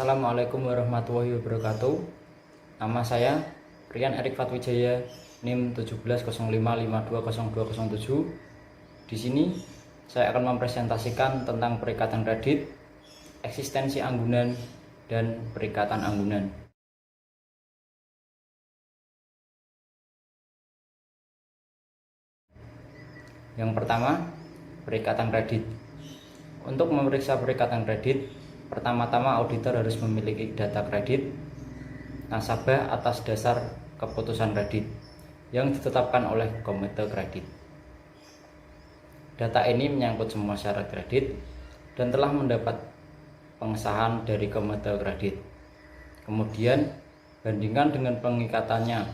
Assalamualaikum warahmatullahi wabarakatuh. Nama saya Rian Erik Fatwijaya, NIM 1705520207. Di sini saya akan mempresentasikan tentang perikatan kredit, eksistensi anggunan, dan perikatan anggunan. Yang pertama, perikatan kredit. Untuk memeriksa perikatan kredit, pertama-tama auditor harus memiliki data kredit nasabah atas dasar keputusan kredit yang ditetapkan oleh komite kredit. Data ini menyangkut semua syarat kredit dan telah mendapat pengesahan dari komite kredit. Kemudian bandingkan dengan pengikatannya,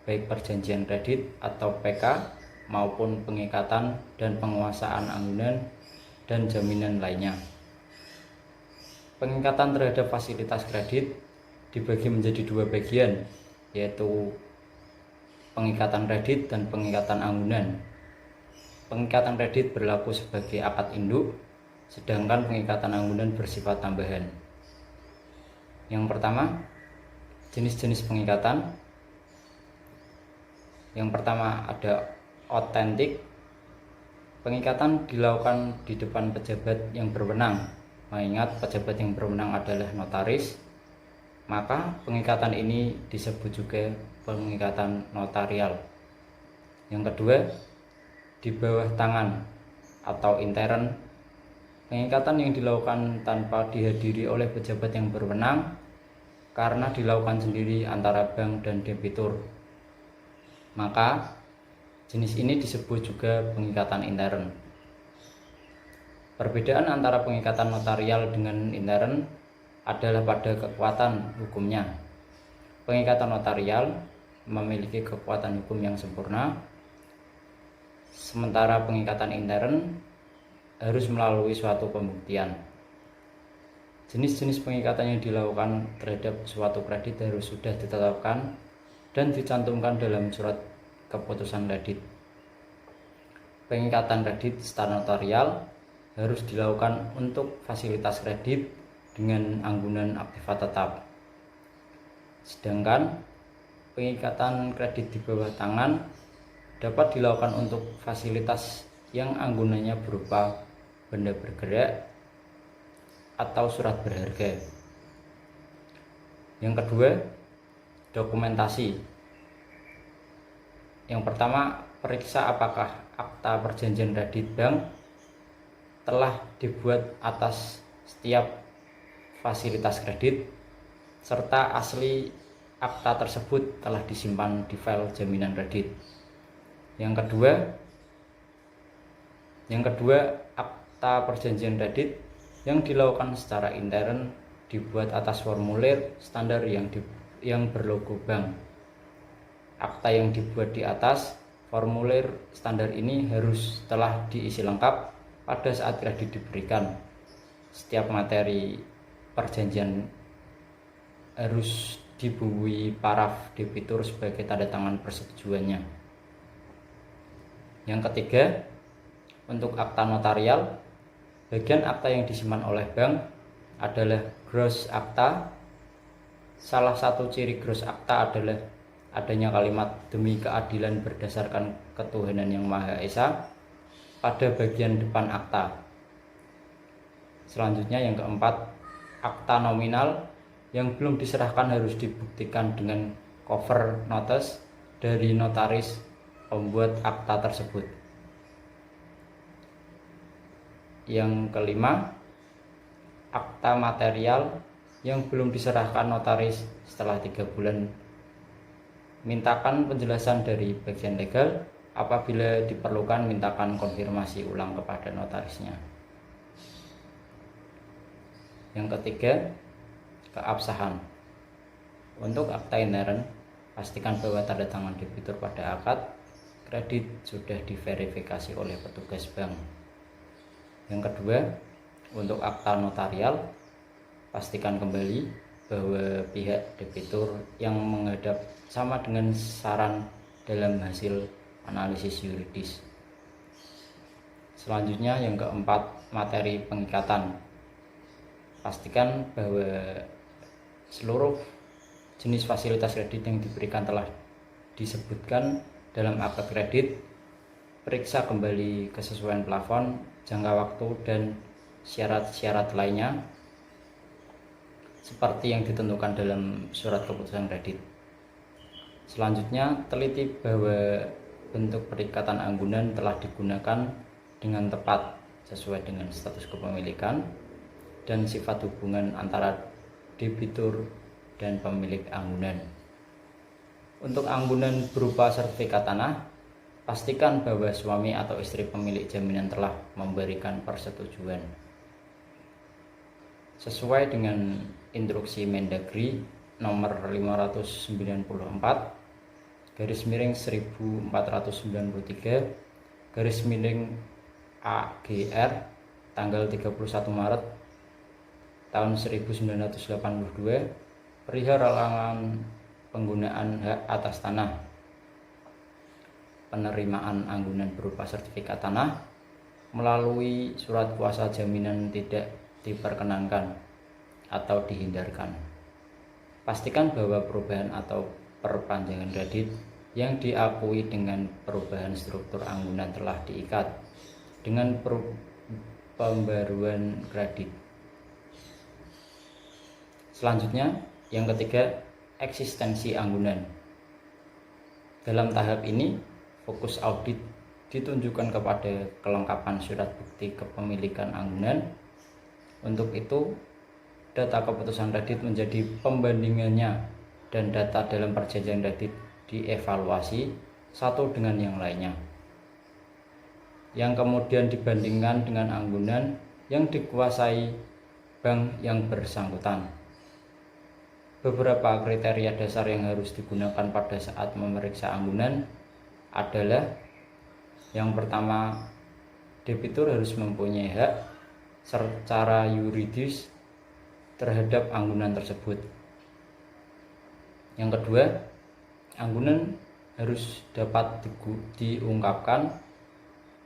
baik perjanjian kredit atau PK maupun pengikatan dan penguasaan anggunan dan jaminan lainnya. Pengikatan terhadap fasilitas kredit dibagi menjadi dua bagian, yaitu pengikatan kredit dan pengikatan anggunan. Pengikatan kredit berlaku sebagai akad induk, sedangkan pengikatan anggunan bersifat tambahan. Yang pertama, jenis-jenis pengikatan. Yang pertama ada otentik. Pengikatan dilakukan di depan pejabat yang berwenang. Mengingat pejabat yang berwenang adalah notaris, maka pengikatan ini disebut juga pengikatan notarial. Yang kedua, di bawah tangan atau intern. Pengikatan yang dilakukan tanpa dihadiri oleh pejabat yang berwenang karena dilakukan sendiri antara bank dan debitur, maka jenis ini disebut juga pengikatan intern. Perbedaan antara pengikatan notarial dengan intern adalah pada kekuatan hukumnya. Pengikatan notarial memiliki kekuatan hukum yang sempurna, sementara pengikatan intern harus melalui suatu pembuktian. Jenis-jenis pengikatan yang dilakukan terhadap suatu kredit harus sudah ditetapkan dan dicantumkan dalam surat keputusan kredit. Pengikatan kredit secara notarial harus dilakukan untuk fasilitas kredit dengan anggunan aktiva tetap. Sedangkan pengikatan kredit di bawah tangan dapat dilakukan untuk fasilitas yang anggunannya berupa benda bergerak atau surat berharga. Yang kedua, dokumentasi. Yang pertama, periksa apakah akta perjanjian kredit bank telah dibuat atas setiap fasilitas kredit, serta asli akta tersebut telah disimpan di file jaminan kredit. Yang kedua, akta perjanjian kredit yang dilakukan secara intern dibuat atas formulir standar yang berlogo bank. Akta yang dibuat di atas formulir standar ini harus telah diisi lengkap pada saat kredit diberikan. Setiap materi perjanjian harus dibubuhi paraf debitur sebagai tanda tangan persetujuannya. Yang ketiga, untuk akta notarial, bagian akta yang disimpan oleh bank adalah gross akta. Salah satu ciri gross akta adalah adanya kalimat demi keadilan berdasarkan ketuhanan yang Maha Esa pada bagian depan akta. Selanjutnya yang keempat, akta nominal yang belum diserahkan harus dibuktikan dengan cover notice dari notaris pembuat akta tersebut. Yang kelima, akta material yang belum diserahkan notaris setelah 3 bulan. Mintakan penjelasan dari bagian legal. Apabila diperlukan, mintakan konfirmasi ulang kepada notarisnya. Yang ketiga, keabsahan. Untuk akta intern, pastikan bahwa tanda tangan debitur pada akad kredit sudah diverifikasi oleh petugas bank. Yang kedua, untuk akta notarial, pastikan kembali bahwa pihak debitur yang menghadap sama dengan saran dalam hasil analisis yuridis. Selanjutnya yang keempat, materi pengikatan. pastikan bahwa seluruh jenis fasilitas kredit yang diberikan telah disebutkan dalam akte kredit. Periksa kembali kesesuaian plafon, jangka waktu, dan syarat-syarat lainnya seperti yang ditentukan dalam surat keputusan kredit. Selanjutnya, teliti bahwa bentuk perikatan anggunan telah digunakan dengan tepat sesuai dengan status kepemilikan dan sifat hubungan antara debitur dan pemilik anggunan. Untuk anggunan berupa sertifikat tanah, pastikan bahwa suami atau istri pemilik jaminan telah memberikan persetujuan. Sesuai dengan instruksi Mendagri nomor 509/1493/AGR tanggal 31 Maret tahun 1982 perihal larangan penggunaan hak atas tanah, penerimaan anggunan berupa sertifikat tanah melalui surat kuasa jaminan tidak diperkenankan atau dihindarkan. Pastikan bahwa perubahan atau perpanjangan kredit yang diakui dengan perubahan struktur anggunan telah diikat dengan pembaruan kredit. Selanjutnya, yang ketiga, eksistensi anggunan. Dalam tahap ini, fokus audit ditunjukkan kepada kelengkapan surat bukti kepemilikan anggunan. Untuk itu, data keputusan kredit menjadi pembandingannya dan data dalam perjanjian kredit dievaluasi satu dengan yang lainnya, yang kemudian dibandingkan dengan anggunan yang dikuasai bank yang bersangkutan. Beberapa kriteria dasar yang harus digunakan pada saat memeriksa anggunan adalah: yang pertama, debitur harus mempunyai hak secara yuridis terhadap anggunan tersebut. Yang kedua, anggunan harus dapat diungkapkan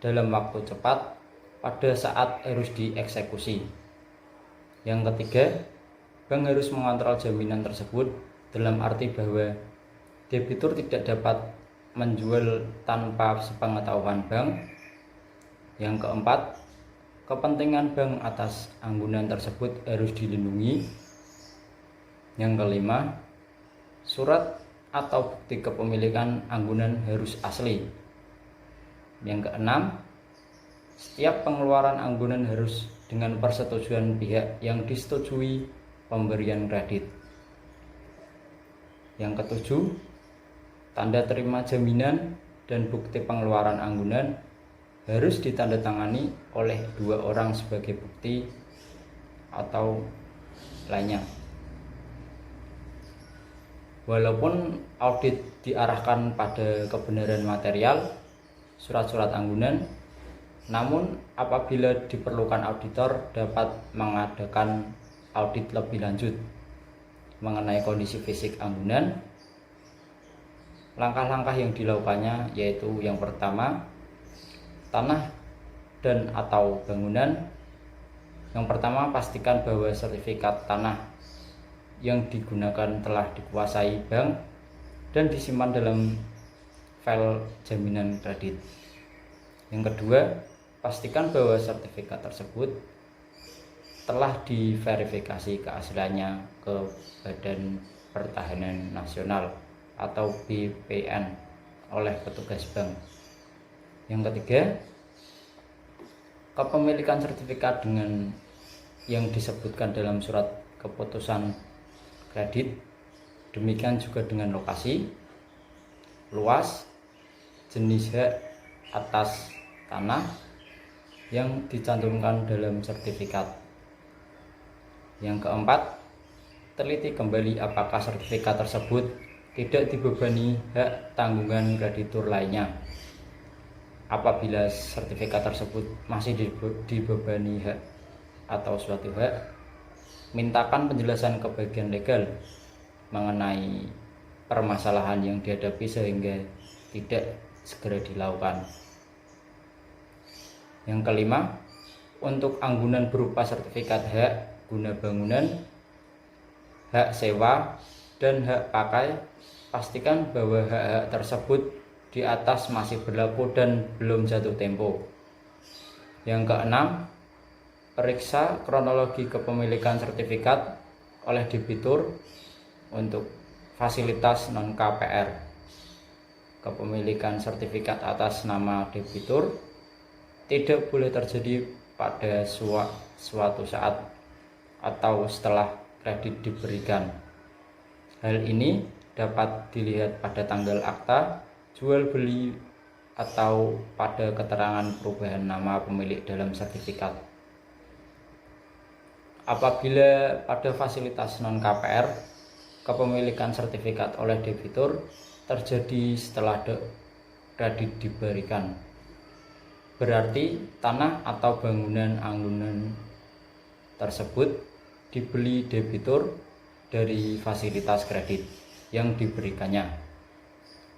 dalam waktu cepat pada saat harus dieksekusi. Yang ketiga, bank harus mengontrol jaminan tersebut dalam arti bahwa debitur tidak dapat menjual tanpa sepengetahuan bank. Yang keempat, kepentingan bank atas anggunan tersebut harus dilindungi. Yang kelima, surat atau bukti kepemilikan anggunan harus asli. Yang keenam, setiap pengeluaran anggunan harus dengan persetujuan pihak yang disetujui pemberian kredit. Yang ketujuh, tanda terima jaminan dan bukti pengeluaran anggunan harus ditandatangani oleh dua orang sebagai bukti atau lainnya. Walaupun audit diarahkan pada kebenaran material surat-surat anggunan, namun apabila diperlukan, auditor dapat mengadakan audit lebih lanjut mengenai kondisi fisik anggunan. Langkah-langkah yang dilakukannya yaitu: yang pertama, tanah dan atau bangunan. Yang pertama, pastikan bahwa sertifikat tanah yang digunakan telah dikuasai bank dan disimpan dalam file jaminan kredit. Yang kedua, pastikan bahwa sertifikat tersebut telah diverifikasi keasliannya ke Badan Pertahanan Nasional atau BPN oleh petugas bank. Yang ketiga, kepemilikan sertifikat dengan yang disebutkan dalam surat keputusan kredit, demikian juga dengan lokasi, luas, jenis hak atas tanah yang dicantumkan dalam sertifikat. Yang keempat, teliti kembali apakah sertifikat tersebut tidak dibebani hak tanggungan kreditur lainnya. Apabila sertifikat tersebut masih dibebani hak atau suatu hak, mintakan penjelasan ke bagian legal mengenai permasalahan yang dihadapi sehingga tidak segera dilakukan. Yang kelima, untuk anggunan berupa sertifikat hak guna bangunan, hak sewa, dan hak pakai, pastikan bahwa hak-hak tersebut di atas masih berlaku dan belum jatuh tempo. Yang keenam, periksa kronologi kepemilikan sertifikat oleh debitur untuk fasilitas non-KPR. Kepemilikan sertifikat atas nama debitur tidak boleh terjadi pada suatu saat atau setelah kredit diberikan. Hal ini dapat dilihat pada tanggal akta jual beli atau pada keterangan perubahan nama pemilik dalam sertifikat. Apabila pada fasilitas non-KPR kepemilikan sertifikat oleh debitur terjadi setelah kredit diberikan, berarti tanah atau bangunan tersebut dibeli debitur dari fasilitas kredit yang diberikannya.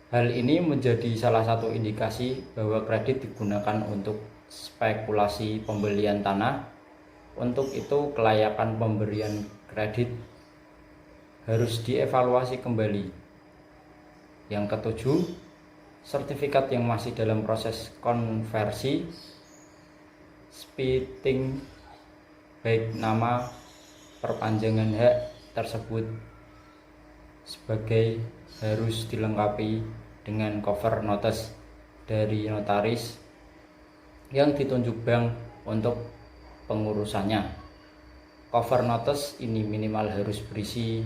Hal ini menjadi salah satu indikasi bahwa kredit digunakan untuk spekulasi pembelian tanah. Untuk itu, kelayakan pemberian kredit harus dievaluasi kembali. Yang ketujuh, sertifikat yang masih dalam proses konversi, splitting, baik nama, perpanjangan hak tersebut sebagai harus dilengkapi dengan cover notice dari notaris yang ditunjuk bank untuk pengurusannya. Cover notice ini minimal harus berisi: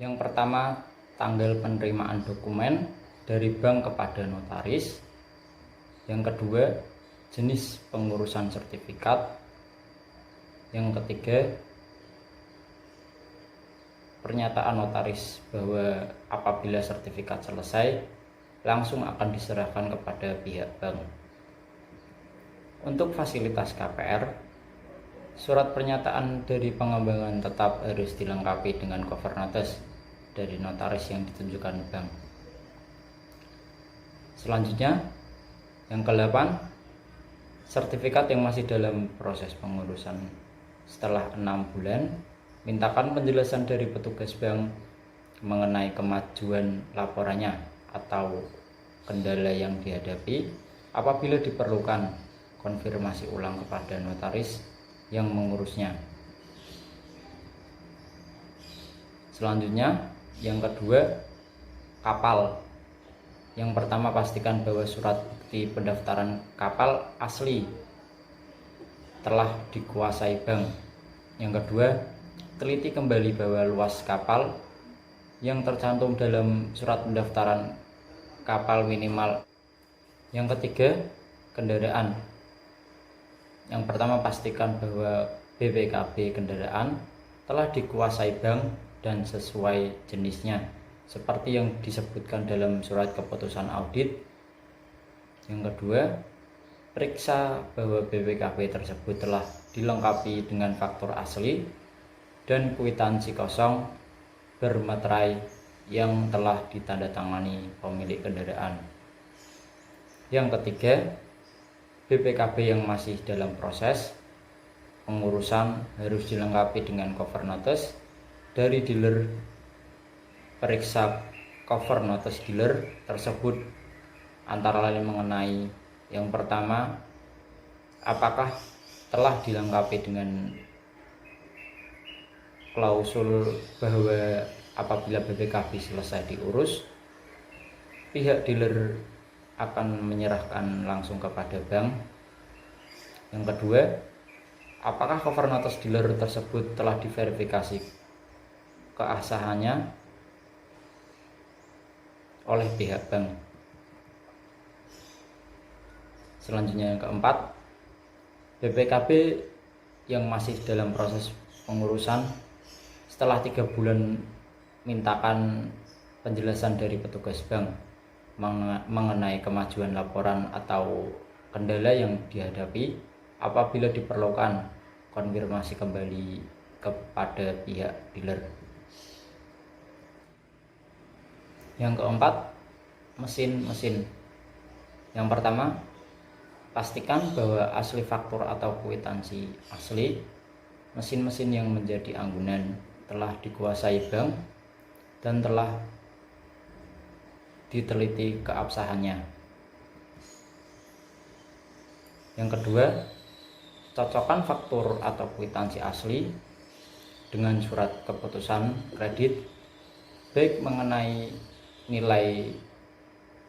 yang pertama, tanggal penerimaan dokumen dari bank kepada notaris. Yang kedua, jenis pengurusan sertifikat. Yang ketiga, pernyataan notaris bahwa apabila sertifikat selesai langsung akan diserahkan kepada pihak bank. Untuk fasilitas KPR, surat pernyataan dari pengembangan tetap harus dilengkapi dengan cover notice dari notaris yang ditunjukkan bank. Selanjutnya, yang ke-8, sertifikat yang masih dalam proses pengurusan setelah 6 bulan, mintakan penjelasan dari petugas bank mengenai kemajuan laporannya atau kendala yang dihadapi. Apabila diperlukan, konfirmasi ulang kepada notaris yang mengurusnya. Selanjutnya, yang kedua, kapal. Yang pertama, pastikan bahwa surat bukti pendaftaran kapal asli telah dikuasai bank. Yang kedua, teliti kembali bahwa luas kapal yang tercantum dalam surat pendaftaran kapal minimal. Yang ketiga, kendaraan. Yang pertama, pastikan bahwa BPKB kendaraan telah dikuasai bank dan sesuai jenisnya, seperti yang disebutkan dalam surat keputusan audit. Yang kedua, periksa bahwa BPKB tersebut telah dilengkapi dengan faktur asli dan kwitansi kosong bermeterai yang telah ditandatangani pemilik kendaraan. Yang ketiga, BPKB yang masih dalam proses pengurusan harus dilengkapi dengan cover notice dari dealer. Periksa cover notice dealer tersebut antara lain mengenai: yang pertama, apakah telah dilengkapi dengan klausul bahwa apabila BPKB selesai diurus, pihak dealer akan menyerahkan langsung kepada bank. Yang kedua, apakah cover notice dealer tersebut telah diverifikasi keabsahannya oleh pihak bank. Selanjutnya, yang keempat, BPKB yang masih dalam proses pengurusan setelah 3 bulan mintakan penjelasan dari petugas bank mengenai kemajuan laporan atau kendala yang dihadapi. Apabila diperlukan, konfirmasi kembali kepada pihak dealer. Yang keempat, mesin. Yang pertama, pastikan bahwa asli faktur atau kwitansi asli mesin-mesin yang menjadi anggunan telah dikuasai bank dan telah diteliti keabsahannya. Yang kedua, cocokkan faktur atau kwitansi asli dengan surat keputusan kredit, baik mengenai nilai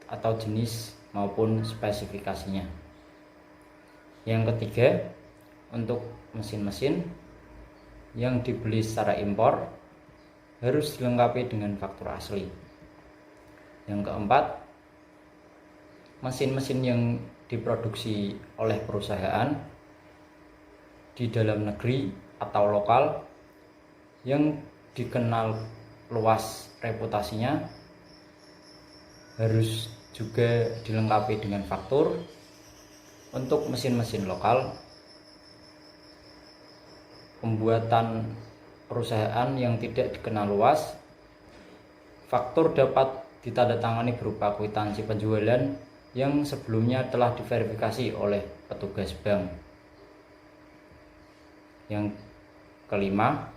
atau jenis maupun spesifikasinya. Yang ketiga, untuk mesin-mesin yang dibeli secara impor harus dilengkapi dengan faktur asli. Yang keempat, mesin-mesin yang diproduksi oleh perusahaan di dalam negeri atau lokal yang dikenal luas reputasinya harus juga dilengkapi dengan faktur. Untuk mesin-mesin lokal, pembuatan perusahaan yang tidak dikenal luas, faktur dapat ditandatangani berupa kwitansi penjualan yang sebelumnya telah diverifikasi oleh petugas bank. Yang kelima,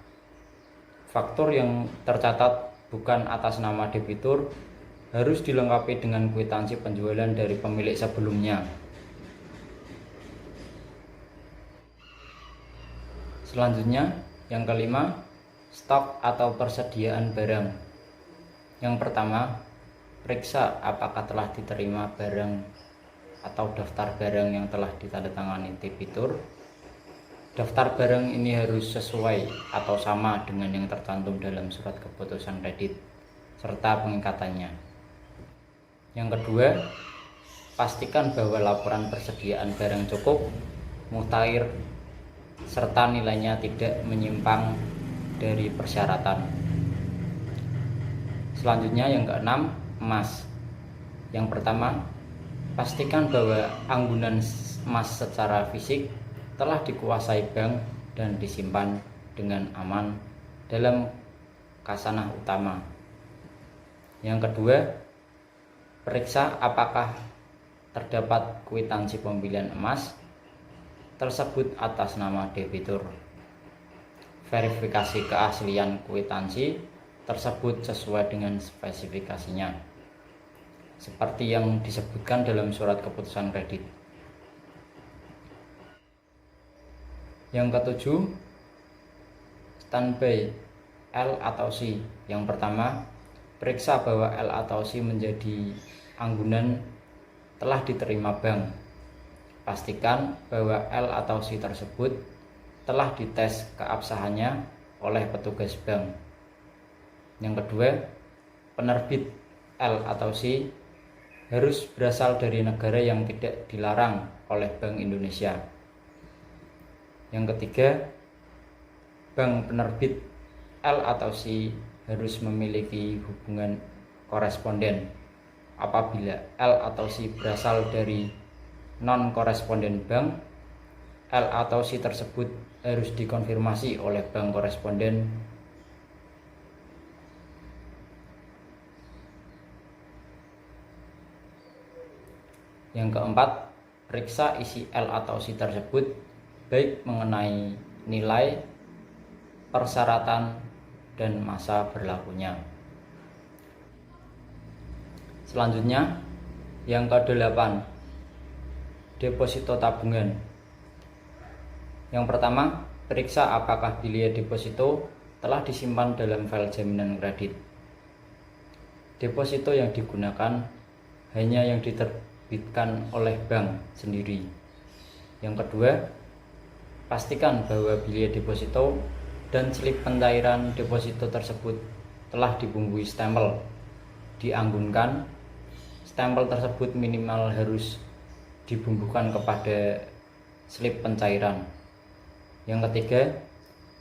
faktur yang tercatat bukan atas nama debitur harus dilengkapi dengan kwitansi penjualan dari pemilik sebelumnya. Selanjutnya, yang kelima, stok atau persediaan barang. Yang pertama, periksa apakah telah diterima barang atau daftar barang yang telah ditandatangani debitur. Daftar barang ini harus sesuai atau sama dengan yang tercantum dalam surat keputusan kredit serta pengikatannya. Yang kedua, pastikan bahwa laporan persediaan barang cukup, mutakhir, serta nilainya tidak menyimpang dari persyaratan. Selanjutnya, yang keenam, emas. Yang pertama, pastikan bahwa anggunan emas secara fisik telah dikuasai bank dan disimpan dengan aman dalam khasanah utama. Yang kedua, periksa apakah terdapat kwitansi pembelian emas tersebut atas nama debitur. Verifikasi keaslian kwitansi tersebut sesuai dengan spesifikasinya, seperti yang disebutkan dalam surat keputusan kredit. Yang ketujuh, standby L atau C. Yang pertama, periksa bahwa L atau C menjadi anggunan telah diterima bank. Pastikan bahwa L atau C tersebut telah dites keabsahannya oleh petugas bank. Yang kedua, penerbit L atau C harus berasal dari negara yang tidak dilarang oleh Bank Indonesia. Yang ketiga, bank penerbit L atau C harus memiliki hubungan koresponden. Apabila L atau C berasal dari non-koresponden bank, L atau C tersebut harus dikonfirmasi oleh bank koresponden. Yang keempat, periksa isi L atau C tersebut baik mengenai nilai, persyaratan, dan masa berlakunya. Selanjutnya, yang ke-8, deposito tabungan. Yang pertama, periksa apakah biaya deposito telah disimpan dalam file jaminan kredit. Deposito yang digunakan hanya yang diterbitkan oleh bank sendiri. Yang kedua, pastikan bahwa biaya deposito dan slip pencairan deposito tersebut telah dibumbui stempel, dianggunkan. Stempel tersebut minimal harus dibumbukan kepada slip pencairan. Yang ketiga,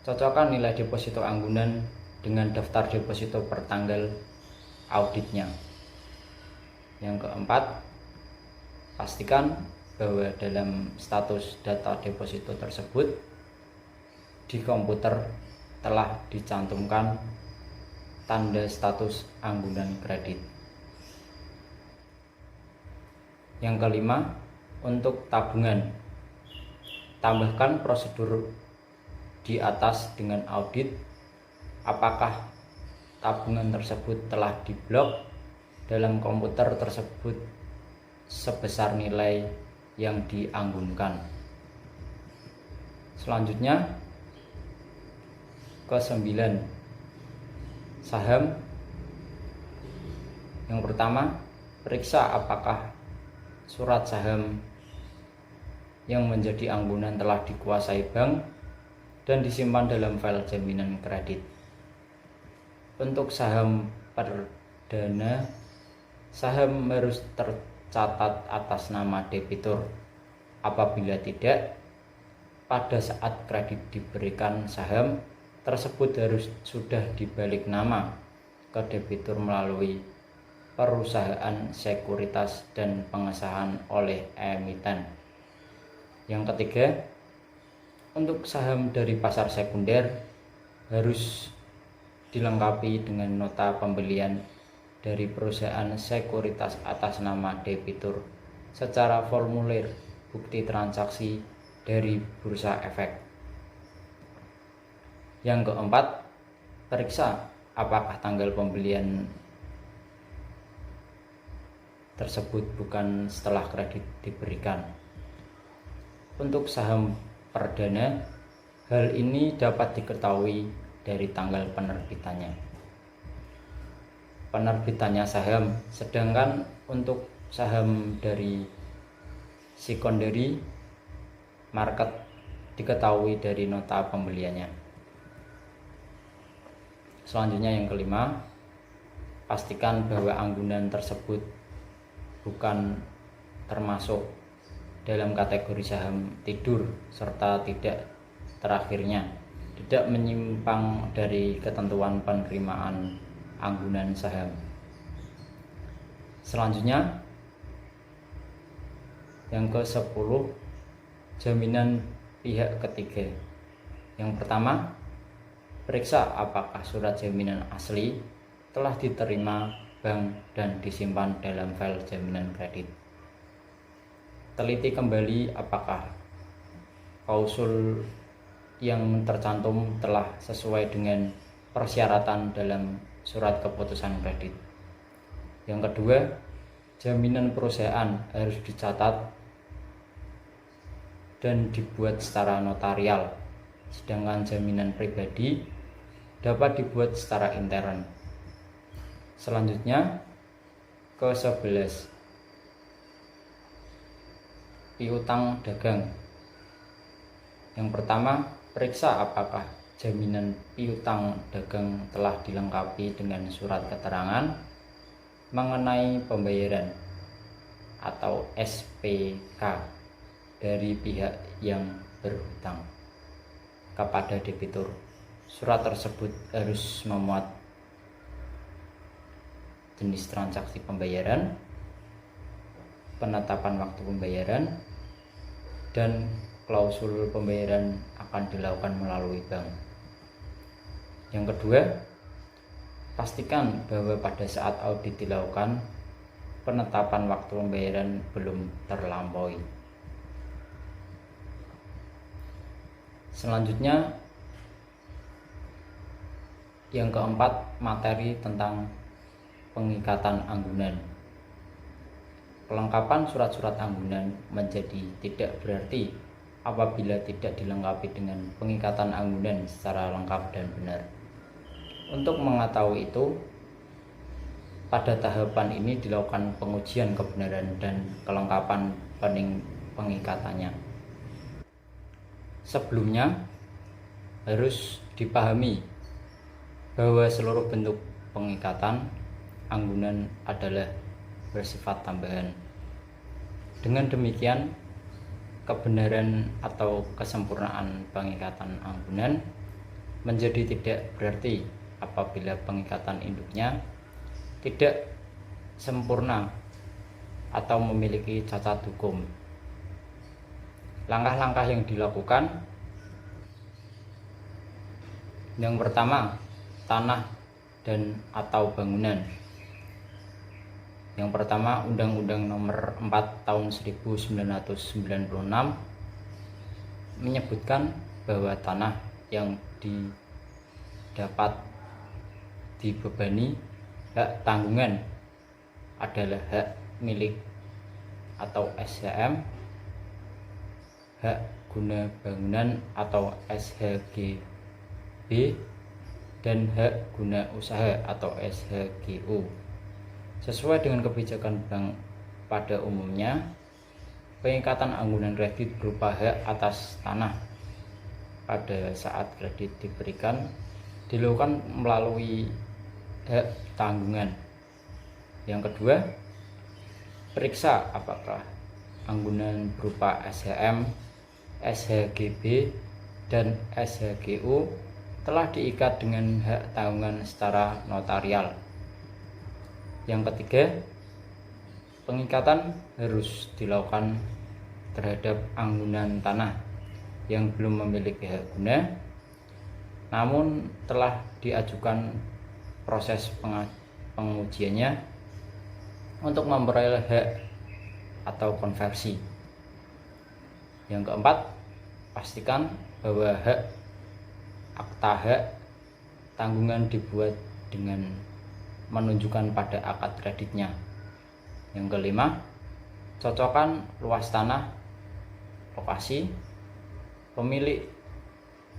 cocokkan nilai deposito anggunan dengan daftar deposito per tanggal auditnya. Yang keempat, pastikan bahwa dalam status data deposito tersebut di komputer telah dicantumkan tanda status anggunan kredit. Yang kelima, untuk tabungan, tambahkan prosedur di atas dengan audit apakah tabungan tersebut telah diblok dalam komputer tersebut sebesar nilai yang dianggunkan. Selanjutnya ke-9, saham. Yang pertama, periksa apakah surat saham yang menjadi anggunan telah dikuasai bank dan disimpan dalam file jaminan kredit. Untuk saham perdana, saham harus tercatat atas nama debitur. Apabila tidak, pada saat kredit diberikan, saham tersebut harus sudah dibalik nama ke debitur melalui perusahaan sekuritas dan pengesahan oleh emiten. Yang ketiga, untuk saham dari pasar sekunder harus dilengkapi dengan nota pembelian dari perusahaan sekuritas atas nama debitur secara formulir bukti transaksi dari bursa efek. Yang keempat, periksa apakah tanggal pembelian tersebut bukan setelah kredit diberikan. Untuk saham perdana, hal ini dapat diketahui dari tanggal penerbitannya. Penerbitannya saham, sedangkan untuk saham dari secondary market diketahui dari nota pembeliannya. Selanjutnya yang kelima, pastikan bahwa anggunan tersebut bukan termasuk dalam kategori saham tidur serta tidak menyimpang dari ketentuan penerimaan anggunan saham. Selanjutnya yang ke-10, jaminan pihak ketiga. Yang pertama, periksa apakah surat jaminan asli telah diterima bank dan disimpan dalam file jaminan kredit. Teliti kembali apakah klausul yang tercantum telah sesuai dengan persyaratan dalam surat keputusan kredit. Yang kedua, jaminan perusahaan harus dicatat dan dibuat secara notarial, sedangkan jaminan pribadi dapat dibuat secara intern. Selanjutnya ke-11, piutang dagang. Yang pertama, periksa apakah jaminan piutang dagang telah dilengkapi dengan surat keterangan mengenai pembayaran atau SPK dari pihak yang berhutang kepada debitur. Surat tersebut harus memuat jenis transaksi pembayaran, penetapan waktu pembayaran, dan klausul pembayaran akan dilakukan melalui bank. Yang kedua, pastikan bahwa pada saat audit dilakukan, penetapan waktu pembayaran belum terlampaui. Selanjutnya yang keempat, materi tentang pengikatan anggunan. Kelengkapan surat-surat anggunan menjadi tidak berarti apabila tidak dilengkapi dengan pengikatan anggunan secara lengkap dan benar. Untuk mengetahui itu, pada tahapan ini dilakukan pengujian kebenaran dan kelengkapan pengikatannya. Sebelumnya harus dipahami bahwa seluruh bentuk pengikatan anggunan adalah bersifat tambahan. Dengan demikian, kebenaran atau kesempurnaan pengikatan anggunan menjadi tidak berarti apabila pengikatan induknya tidak sempurna atau memiliki cacat hukum. Langkah-langkah yang dilakukan, yang pertama, tanah dan atau bangunan. Yang pertama, Undang-Undang Nomor 4 Tahun 1996 menyebutkan bahwa tanah yang dapat dibebani hak tanggungan adalah hak milik atau SHM, hak guna bangunan atau SHGB, dan hak guna usaha atau SHGU. Sesuai dengan kebijakan bank pada umumnya, pengikatan anggunan kredit berupa hak atas tanah pada saat kredit diberikan dilakukan melalui hak tanggungan. Yang kedua, periksa apakah anggunan berupa SHM, SHGB, dan SHGU telah diikat dengan hak tanggungan secara notarial. Yang ketiga, pengikatan harus dilakukan terhadap anggunan tanah yang belum memiliki hak guna, namun telah diajukan proses pengujiannya untuk memperoleh hak atau konversi. Yang keempat, pastikan bahwa akta hak tanggungan dibuat dengan menunjukkan pada akad kreditnya. Yang kelima, cocokkan luas tanah, lokasi, pemilik,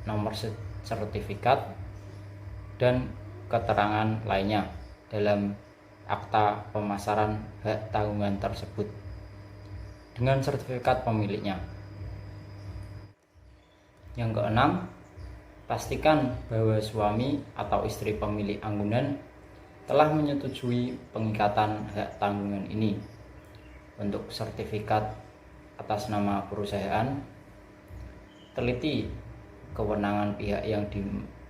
nomor sertifikat, dan keterangan lainnya dalam akta pemasaran hak tanggungan tersebut dengan sertifikat pemiliknya. Yang keenam, pastikan bahwa suami atau istri pemilik anggunan telah menyetujui pengikatan hak tanggungan ini. Untuk sertifikat atas nama perusahaan, teliti kewenangan pihak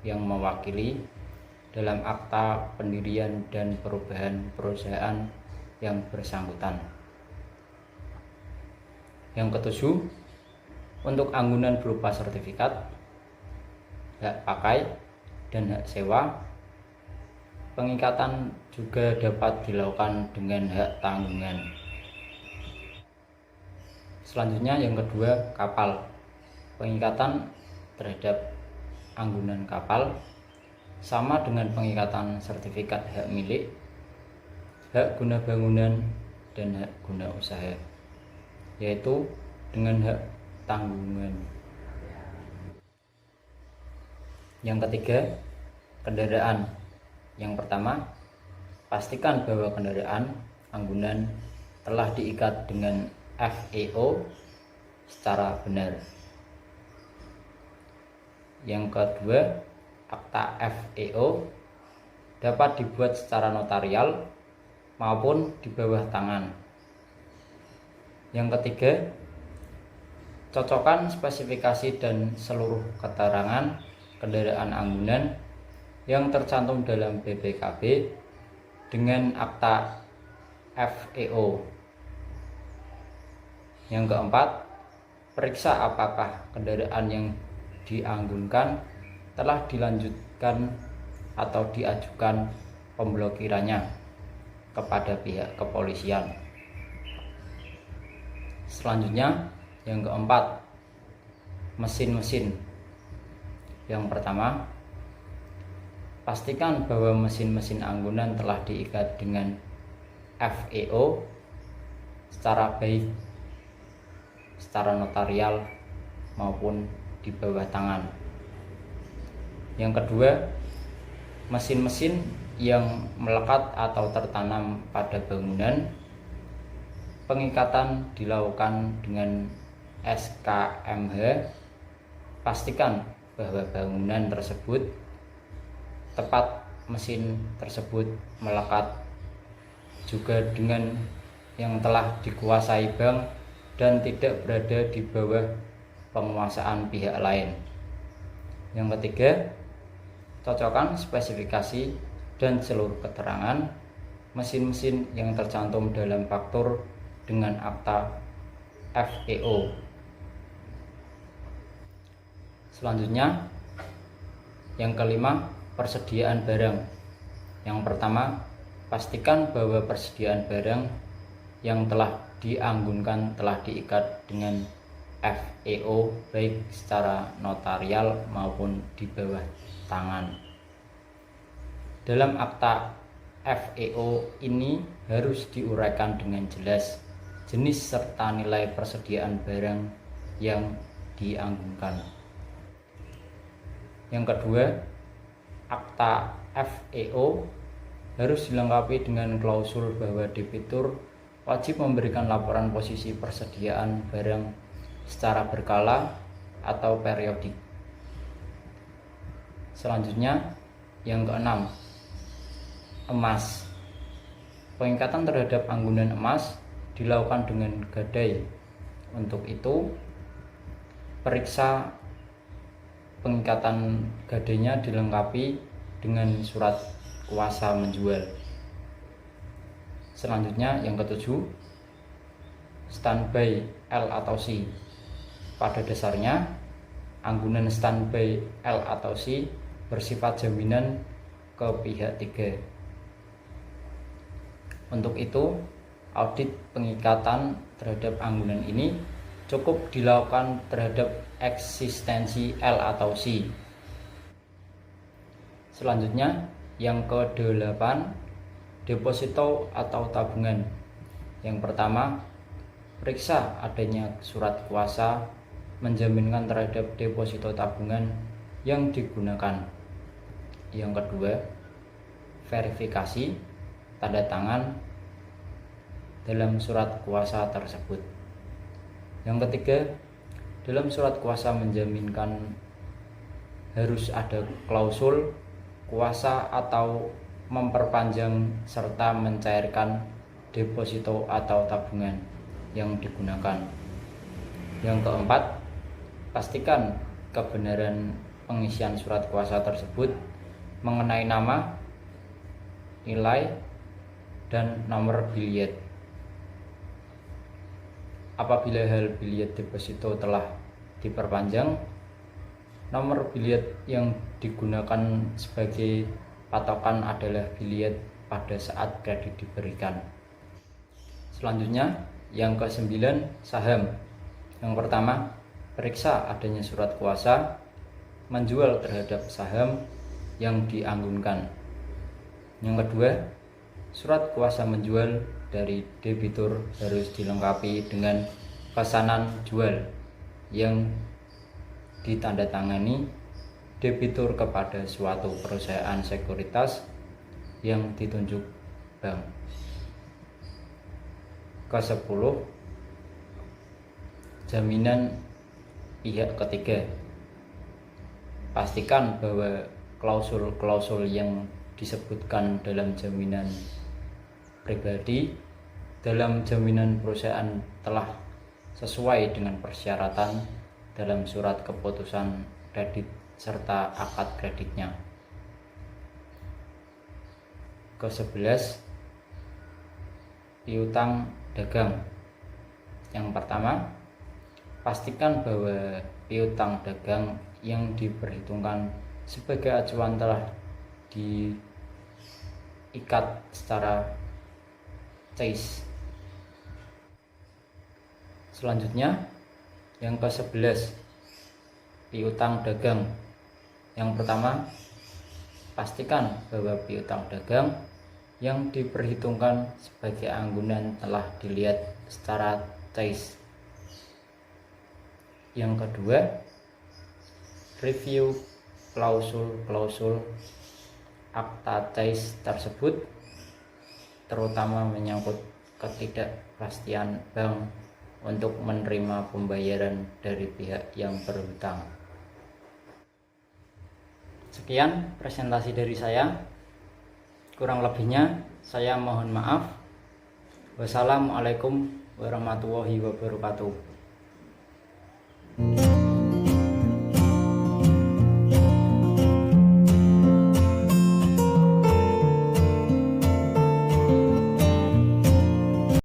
yang mewakili dalam akta pendirian dan perubahan perusahaan yang bersangkutan. Yang ketujuh, untuk anggunan berupa sertifikat, hak pakai, dan hak sewa, pengikatan juga dapat dilakukan dengan hak tanggungan. Selanjutnya yang kedua, kapal. Pengikatan terhadap anggunan kapal sama dengan pengikatan sertifikat hak milik, hak guna bangunan, dan hak guna usaha, yaitu dengan hak tanggungan. Yang ketiga, kendaraan. Yang pertama, pastikan bahwa kendaraan anggunan telah diikat dengan FEO secara benar. Yang kedua, akta FEO dapat dibuat secara notarial maupun di bawah tangan. Yang ketiga, cocokkan spesifikasi dan seluruh keterangan kendaraan anggunan yang tercantum dalam BPKB dengan akta FEO. Yang keempat, periksa apakah kendaraan yang dianggunkan telah dilanjutkan atau diajukan pemblokirannya kepada pihak kepolisian. Selanjutnya, yang keempat, mesin-mesin. Yang pertama, pastikan bahwa mesin-mesin anggunan telah diikat dengan FEO secara baik, secara notarial maupun di bawah tangan. Yang kedua, mesin-mesin yang melekat atau tertanam pada bangunan, pengikatan dilakukan dengan SKMH. Pastikan bahwa bangunan tersebut tepat mesin tersebut melekat juga dengan yang telah dikuasai bank dan tidak berada di bawah penguasaan pihak lain. Yang ketiga, cocokkan spesifikasi dan seluruh keterangan mesin-mesin yang tercantum dalam faktur dengan akta FEO. Selanjutnya, yang kelima, persediaan barang. Yang pertama, pastikan bahwa persediaan barang yang telah dianggunkan telah diikat dengan FEO baik secara notarial maupun di bawah tangan. Dalam akta FEO ini harus diuraikan dengan jelas jenis serta nilai persediaan barang yang dianggunkan. Yang kedua, akta FEO harus dilengkapi dengan klausul bahwa debitur wajib memberikan laporan posisi persediaan barang secara berkala atau periodik. Selanjutnya, yang keenam, emas. Pengikatan terhadap anggunan emas dilakukan dengan gadai. Untuk itu, periksa pengikatan gadainya dilengkapi dengan surat kuasa menjual. Selanjutnya yang ketujuh, standby L atau C. Pada dasarnya, anggunan standby L atau C bersifat jaminan ke pihak tiga. Untuk itu, audit pengikatan terhadap anggunan ini cukup dilakukan terhadap eksistensi L atau C. Selanjutnya, yang ke-8, deposito atau tabungan. Yang pertama, periksa adanya surat kuasa menjaminkan terhadap deposito tabungan yang digunakan. Yang kedua, verifikasi tanda tangan dalam surat kuasa tersebut. Yang ketiga, dalam surat kuasa menjaminkan harus ada klausul kuasa atau memperpanjang serta mencairkan deposito atau tabungan yang digunakan. Yang keempat, pastikan kebenaran pengisian surat kuasa tersebut mengenai nama, nilai, dan nomor biliet. Apabila hal biliet deposito telah diperpanjang, nomor biliet yang digunakan sebagai patokan adalah biliet pada saat kredit diberikan. Selanjutnya, yang ke-9, saham. Yang pertama, periksa adanya surat kuasa menjual terhadap saham yang dianggunkan. Yang kedua, surat kuasa menjual dari debitur harus dilengkapi dengan pesanan jual yang ditandatangani debitur kepada suatu perusahaan sekuritas yang ditunjuk bank. Ke-10, jaminan pihak ketiga. Pastikan bahwa klausul-klausul yang disebutkan dalam jaminan pribadi dalam jaminan perusahaan telah sesuai dengan persyaratan dalam surat keputusan kredit serta akad kreditnya. Ke-11, piutang dagang. Yang pertama, pastikan bahwa piutang dagang yang diperhitungkan sebagai acuan telah diikat secara cash. Selanjutnya, yang ke-11, piutang dagang. Yang pertama, pastikan bahwa piutang dagang yang diperhitungkan sebagai anggunan telah dilihat secara cash. Yang kedua, review klausul-klausul akta cash tersebut, terutama menyangkut ketidakpastian bank untuk menerima pembayaran dari pihak yang berhutang. Sekian presentasi dari saya. Kurang lebihnya saya mohon maaf. Wassalamualaikum warahmatullahi wabarakatuh.